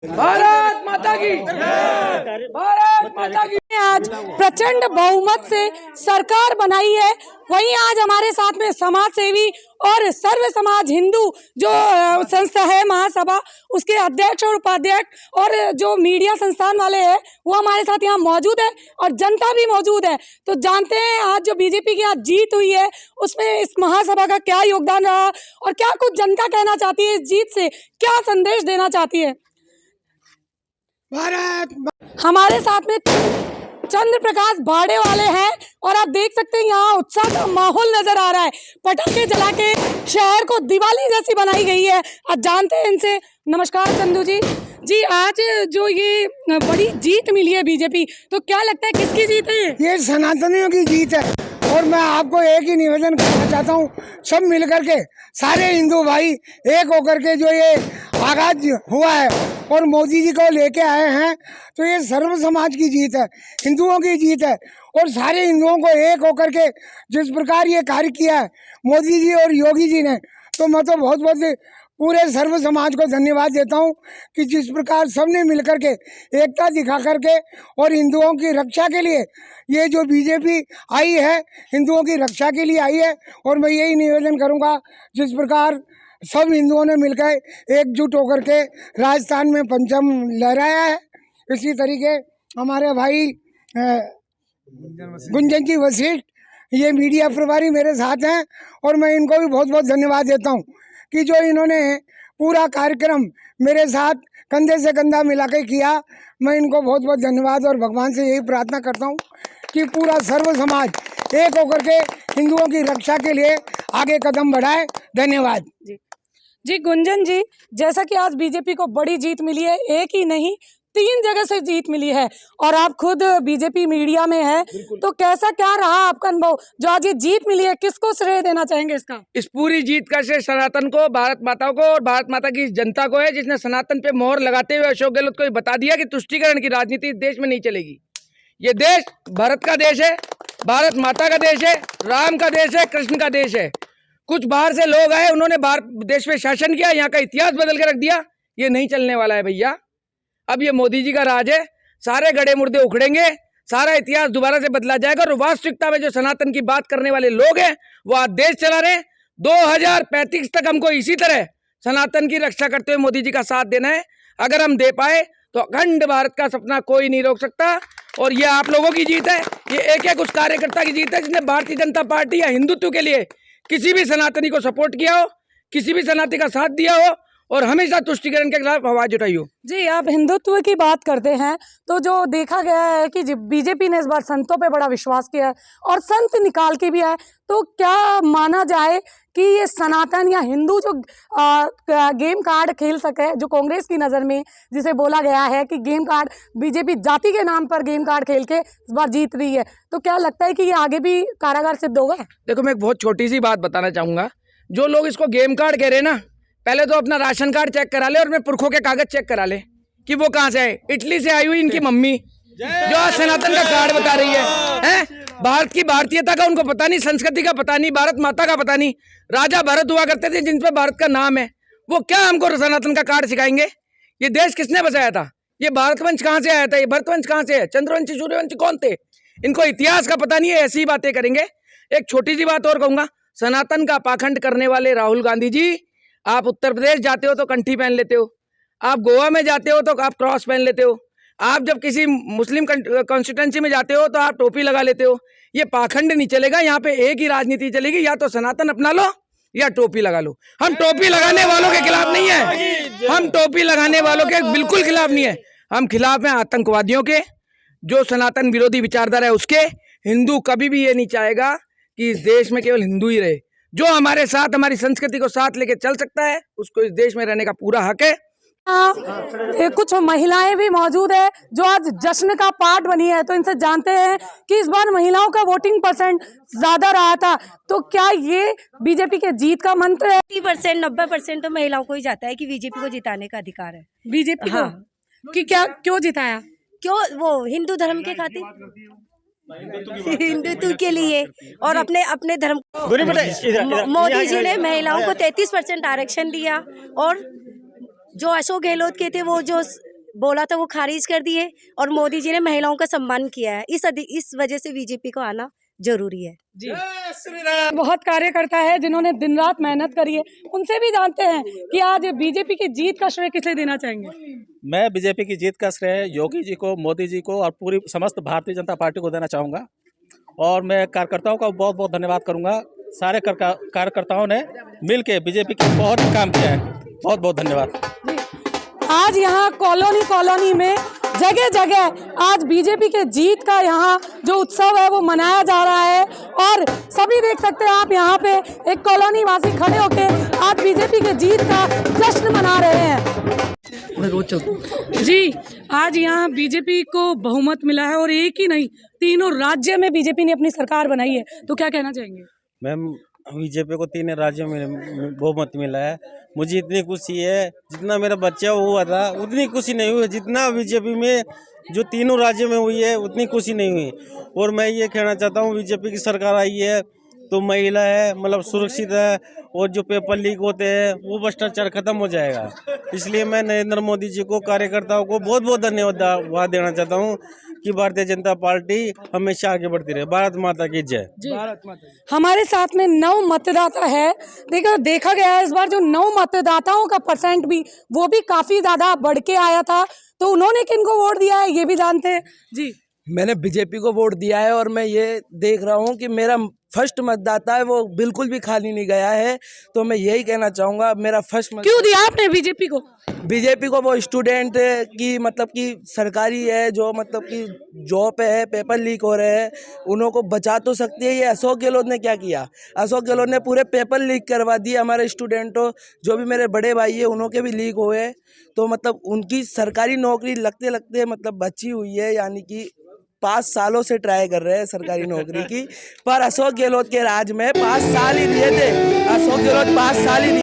भारत माता की, भारत माता की। आज प्रचंड बहुमत से सरकार बनाई है। वहीं आज हमारे साथ में समाज सेवी और सर्व समाज हिंदू जो संस्था है महासभा, उसके अध्यक्ष और उपाध्यक्ष और जो मीडिया संस्थान वाले हैं वो हमारे साथ यहाँ मौजूद है और जनता भी मौजूद है। तो जानते हैं आज जो बीजेपी की आज जीत हुई है उसमें इस महासभा का क्या योगदान रहा और क्या कुछ जनता कहना चाहती है, इस जीत से क्या संदेश देना चाहती है। हमारे साथ में चंद्र प्रकाश भाड़े वाले हैं और आप देख सकते हैं यहाँ उत्साह का माहौल नजर आ रहा है। पटाखे जला के शहर को दिवाली जैसी बनाई गई है। आज जानते हैं इनसे। नमस्कार चंदू जी। जी आज जो ये बड़ी जीत मिली है बीजेपी, तो क्या लगता है किसकी जीत है? ये सनातनियों की जीत है और मैं आपको एक ही निवेदन करना चाहता हूँ, सब मिलकर के सारे हिंदू भाई एक होकर के जो ये आगाज हुआ है और मोदी जी को लेके आए हैं, तो ये सर्व समाज की जीत है, हिंदुओं की जीत है। और सारे हिंदुओं को एक होकर के जिस प्रकार ये कार्य किया है मोदी जी और योगी जी ने, तो मैं तो बहुत बहुत पूरे सर्व समाज को धन्यवाद देता हूँ कि जिस प्रकार सबने मिलकर के एकता दिखा करके और हिंदुओं की रक्षा के लिए ये जो बीजेपी आई है, हिंदुओं की रक्षा के लिए आई है। और मैं यही निवेदन करूँगा, जिस प्रकार सब हिंदुओं ने मिलकर एकजुट होकर के राजस्थान में परचम लहराया है, इसी तरीके हमारे भाई गुंजन जी वशिष्ठ ये मीडिया प्रभारी मेरे साथ हैं और मैं इनको भी बहुत बहुत धन्यवाद देता हूँ कि जो इन्होंने पूरा कार्यक्रम मेरे साथ कंधे से कंधा मिला के किया। मैं इनको बहुत बहुत धन्यवाद और भगवान से यही प्रार्थना करता हूँ कि पूरा सर्व समाज एक होकर के हिंदुओं की रक्षा के लिए आगे कदम बढ़ाए। धन्यवाद जी गुंजन जी, जैसा कि आज बीजेपी को बड़ी जीत मिली है, एक ही नहीं 3 जगह से जीत मिली है और आप खुद बीजेपी मीडिया में है, तो कैसा क्या रहा आपका अनुभव जो आज ये जीत मिली है? किसको श्रेय देना चाहेंगे इसका? इस पूरी जीत का श्रेय सनातन को, भारत माता को और भारत माता की जनता को है, जिसने सनातन पे मोहर लगाते हुए अशोक गहलोत को ये बता दिया कि तुष्टीकरण की राजनीति इस देश में नहीं चलेगी। ये देश भारत का देश है, भारत माता का देश है, राम का देश है, कृष्ण का देश है। कुछ बाहर से लोग आए, उन्होंने भारत देश में शासन किया, यहाँ का इतिहास बदल के रख दिया। ये नहीं चलने वाला है भैया। अब ये मोदी जी का राज है, सारे गड़े मुर्दे उखड़ेंगे, सारा इतिहास दोबारा से बदला जाएगा और वास्तविकता में जो सनातन की बात करने वाले लोग हैं वो आज देश चला रहे हैं। 2035 तक हमको इसी तरह सनातन की रक्षा करते हुए मोदी जी का साथ देना है। अगर हम दे पाए तो अखंड भारत का सपना कोई नहीं रोक सकता और ये आप लोगों की जीत है। ये एक एक उस कार्यकर्ता की जीत है जिसने भारतीय जनता पार्टी या हिंदुत्व के लिए किसी भी सनातनी को सपोर्ट किया हो, किसी भी सनातनी का साथ दिया हो और हमेशा तुष्टीकरण के खिलाफ आवाज उठाई हो। जी आप हिंदुत्व की बात करते हैं तो जो देखा गया है कि बीजेपी ने इस बार संतों पे बड़ा विश्वास किया है और संत निकाल के भी आए, तो क्या माना जाए कि ये सनातन या हिंदू जो गेम कार्ड खेल सके, जो कांग्रेस की नज़र में जिसे बोला गया है कि गेम कार्ड बीजेपी जाति के नाम पर गेम कार्ड खेल के इस बार जीत रही है, तो क्या लगता है कि ये आगे भी कारागार सिद्ध होगा? देखो मैं एक बहुत छोटी सी बात बताना चाहूँगा। जो लोग इसको गेम कार्ड कह रहे हैं ना, पहले तो अपना राशन कार्ड चेक करा ले और अपने पुरखों के कागज चेक करा ले कि वो कहाँ से आए। इटली से आई हुई इनकी मम्मी जो आज सनातन का कार्ड बता रही है? भारत की भारतीयता का उनको पता नहीं, संस्कृति का पता नहीं, भारत माता का पता नहीं। राजा भरत हुआ करते थे जिन पे भारत का नाम है, वो क्या हमको सनातन का कार्ड सिखाएंगे? ये देश किसने बसाया था? ये भारतवंश कहाँ से आया था? ये भरतवंश कहाँ से है? चंद्रवंशी सूर्यवंशी कौन थे? इनको इतिहास का पता नहीं है, ऐसी बातें करेंगे। एक छोटी सी बात और कहूंगा, सनातन का पाखंड करने वाले राहुल गांधी जी, आप उत्तर प्रदेश जाते हो तो कंठी पहन लेते हो, आप गोवा में जाते हो तो आप क्रॉस पहन लेते हो, आप जब किसी मुस्लिम कॉन्स्टिट्यूंसी में जाते हो तो आप टोपी लगा लेते हो। ये पाखंड नहीं चलेगा, यहाँ पे एक ही राजनीति चलेगी, या तो सनातन अपना लो या टोपी लगा लो। हम टोपी लगाने वालों के खिलाफ नहीं है, हम टोपी लगाने वालों के बिल्कुल खिलाफ नहीं है। हम खिलाफ हैं आतंकवादियों के, जो सनातन विरोधी विचारधारा है उसके। हिंदू कभी भी ये नहीं चाहेगा कि इस देश में केवल हिंदू ही रहे। जो हमारे साथ हमारी संस्कृति को साथ लेके चल सकता है उसको इस देश में रहने का पूरा हक है। कुछ महिलाएं भी मौजूद है जो आज जश्न का पार्ट बनी है, तो इनसे जानते हैं कि इस बार महिलाओं का वोटिंग परसेंट ज्यादा रहा था, तो क्या ये बीजेपी के जीत का मंत्र है? 80% 90% तो महिलाओं को ही जाता है कि बीजेपी को जिताने का अधिकार है। बीजेपी को कि क्या क्यों जिताया? क्यों? वो हिंदू धर्म के खातिर, हिंदुत्व के लिए और अपने धर्म। मोदी जी ने महिलाओं को 33% आरक्षण दिया और जो अशोक गहलोत के थे वो जो बोला था वो खारिज कर दिए, और मोदी जी ने महिलाओं का सम्मान किया है। इस वजह से बीजेपी को आना जरूरी है। जी बहुत कार्यकर्ता है जिन्होंने दिन रात मेहनत करी है, उनसे भी जानते हैं कि आज बीजेपी की जीत का श्रेय किसे देना चाहेंगे। मैं बीजेपी की जीत का श्रेय योगी जी को, मोदी जी को और पूरी समस्त भारतीय जनता पार्टी को देना चाहूँगा। और मैं कार्यकर्ताओं का बहुत बहुत धन्यवाद करूँगा। सारे कार्यकर्ताओं ने मिल के बीजेपी के बहुत काम किया है। बहुत बहुत धन्यवाद। आज यहाँ कॉलोनी में जगह जगह आज बीजेपी के जीत का यहाँ जो उत्सव है वो मनाया जा रहा है, और सभी देख सकते हैं आप यहाँ पे एक कॉलोनी वासी खड़े होके आज बीजेपी के जीत का जश्न मना रहे हैं। जी आज यहाँ बीजेपी को बहुमत मिला है, और एक ही नहीं तीनों राज्य में बीजेपी ने अपनी सरकार बनाई है, तो क्या कहना चाहेंगे। मैम बीजेपी को 3 राज्यों में बहुमत मिला है। मुझे इतनी खुशी है, जितना मेरा बच्चा हुआ था उतनी खुशी नहीं हुई जितना बीजेपी में जो 3 राज्यों में हुई है उतनी खुशी नहीं हुई। और मैं ये कहना चाहता हूँ, बीजेपी की सरकार आई है तो महिला है मतलब सुरक्षित है, और जो पेपर लीक होते हैं वो भ्रष्टाचार खत्म हो जाएगा। इसलिए मैं नरेंद्र मोदी जी को, कार्यकर्ताओं को बहुत बहुत धन्यवाद देना चाहता हूँ कि भारतीय जनता पार्टी हमेशा आगे बढ़ती रहे। भारत माता की जय। भारत माता। हमारे साथ में 9 मतदाता है। देखा गया है इस बार जो 9 मतदाताओं का परसेंट भी वो भी काफी ज्यादा बढ़ के आया था, तो उन्होंने किनको वोट दिया है ये भी जानते हैं। जी मैंने बीजेपी को वोट दिया है, और मैं ये देख रहा हूँ कि मेरा फर्स्ट मतदाता है वो बिल्कुल भी खाली नहीं गया है। तो मैं यही कहना चाहूँगा, मेरा फर्स्ट क्यों दिया आपने बीजेपी को। बीजेपी को वो स्टूडेंट की मतलब कि सरकारी है जो मतलब कि जॉब है, पेपर लीक हो रहे हैं, उन्हों को बचा तो सकती है। ये अशोक गहलोत ने क्या किया, अशोक गहलोत ने पूरे पेपर लीक करवा दिए हमारे स्टूडेंटों, जो भी मेरे बड़े भाई है उन्हों के भी लीक हुए। तो मतलब उनकी सरकारी नौकरी लगते लगते मतलब बची हुई है, यानी कि 5 सालों से ट्राई कर रहे हैं सरकारी नौकरी की, पर अशोक गहलोत के राज में 5 साल ही दिए थे। अशोक गहलोत 5 साल ही